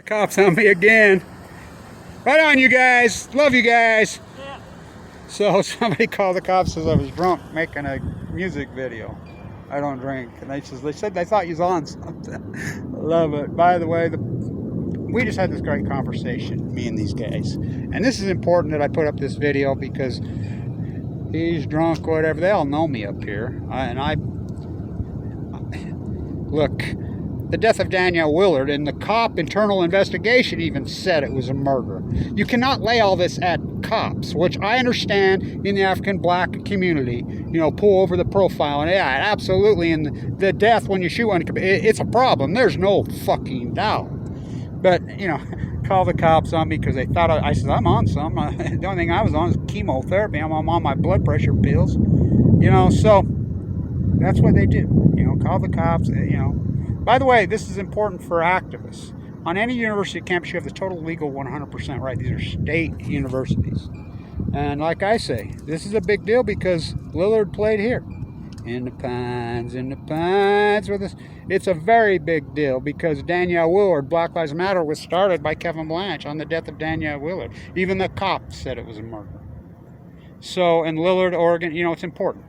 Cops on me again. Right on, you guys. Love you guys. Yeah. So somebody called the cops, says I was drunk making a music video. I don't drink. And they said they thought you was on something. Love it. By the way, we just had this great conversation, me and these guys. And this is important that I put up this video because he's drunk, whatever. They all know me up here. Look, the death of Danielle Willard, and the cop internal investigation even said it was a murder. You cannot lay all this at cops, which I understand in the African black community, you know, pull over the profile. And yeah, absolutely, and the death when you shoot one, it's a problem. There's no fucking doubt. But, you know, call the cops on me because they thought I said, I'm on some. The only thing I was on is chemotherapy. I'm on my blood pressure pills. You know, so that's what they do. You know, call the cops, you know. By the way, this is important for activists. On any university campus, you have the total legal 100% right. These are state universities. And like I say, this is a big deal because Lillard played here. In the pines, with us. It's a very big deal because Danielle Willard, Black Lives Matter, was started by Kevin Blanche on the death of Danielle Willard. Even the cops said it was a murder. So, in Lillard, Oregon, you know, it's important.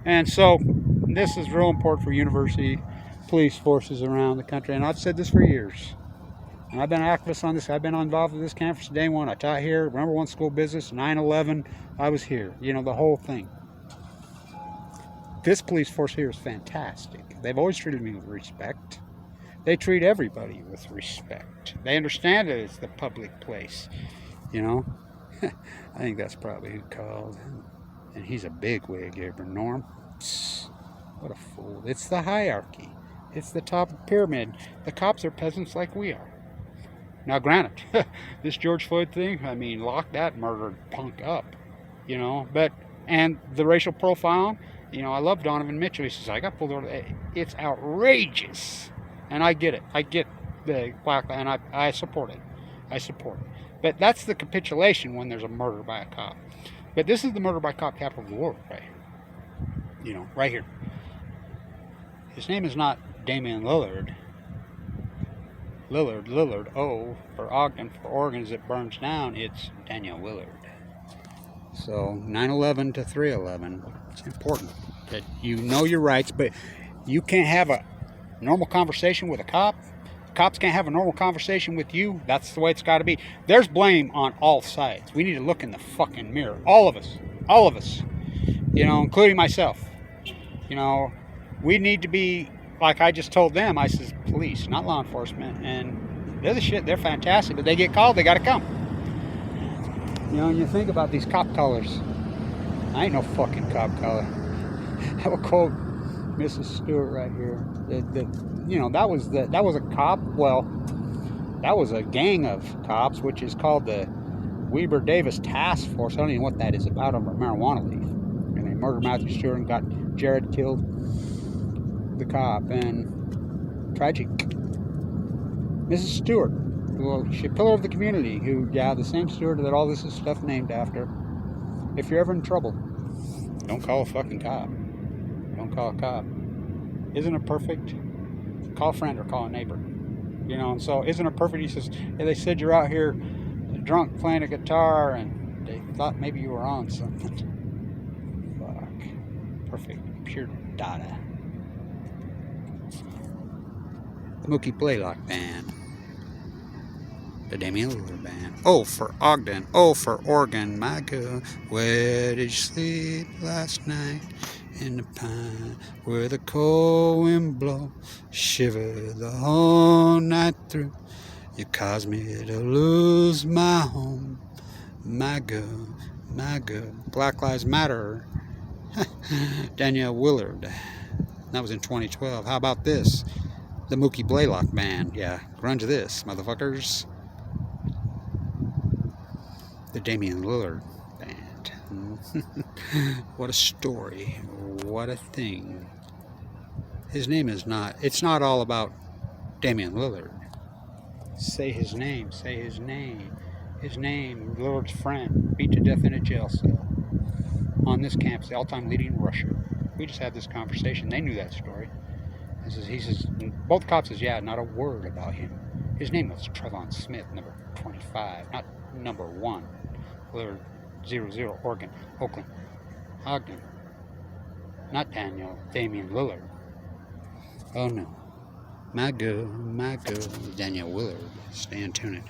And so, this is real important for university police forces around the country. And I've said this for years. And I've been an activist on this. I've been involved with this campus day one. I taught here, remember one school business, 9/11, I was here. You know, the whole thing. This police force here is fantastic. They've always treated me with respect. They treat everybody with respect. They understand that it's the public place, you know. I think that's probably who called. And he's a bigwig here, but Norm. Psst, what a fool. It's the hierarchy. It's the top of the pyramid. The cops are peasants like we are. Now, granted, this George Floyd thing, I mean, lock that murdered punk up, you know. But, and the racial profile, you know, I love Donovan Mitchell. He says, I got pulled over. It's outrageous. And I get it. I get the black, and I support it. I support it. But that's the capitulation when there's a murder by a cop. But this is the murder by cop capital of the world, right? You know, right here. His name is not Damian Lillard. Lillard, O for Ogden, for Oregon as it burns down, it's Danielle Willard. So 9/11 to 3/11, it's important that you know your rights, but you can't have a normal conversation with a cop. Cops can't have a normal conversation with you. That's the way it's got to be. There's blame on all sides. We need to look in the fucking mirror. All of us, you know, including myself. You know, we need to be, like I just told them, I says, police, not law enforcement, and they're the shit, they're fantastic, but they get called, they gotta come. You know, and you think about these cop colors. I ain't no fucking cop color. I will quote Mrs. Stewart right here. You know, that was a cop, well, that was a gang of cops, which is called the Weber Davis Task Force. I don't even know what that is about, over marijuana leaf. And they murdered Matthew Stewart and got Jared killed, the cop, and tragic. Mrs. Stewart, well, she's a pillar of the community, who, yeah, the same Stewart that all this is stuff named after. If you're ever in trouble, don't call a fucking cop. Don't call a cop. Isn't it perfect? Call a friend or call a neighbor. You know, and so isn't it perfect? He says, hey, they said you're out here drunk playing a guitar and they thought maybe you were on something. Fuck. Perfect. Pure data. The Mookie Blaylock Band. The Damian Lillard Band. Oh, for Ogden. Oh, for Oregon. My girl, where did you sleep last night? In the pine where the cold wind blows, shiver the whole night through. You caused me to lose my home, my girl, my girl. Black Lives Matter. Danielle Willard. That was in 2012. How about this? The Mookie Blaylock Band. Yeah, grunge this, motherfuckers. The Damian Lillard Band. What a story. What a thing. His name is not, it's not all about Damian Lillard. Say his name, say his name. His name, Lillard's friend, beat to death in a jail cell on this campus, the all-time leading rusher. We just had this conversation. They knew that story. He says, both cops says, yeah, not a word about him. His name was Trevon Smith, number 25, not number 1. Willard 00, Oregon, Oakland, Ogden. Not Damian Lillard. Oh no. My girl, Danielle Willard. Stay tuned.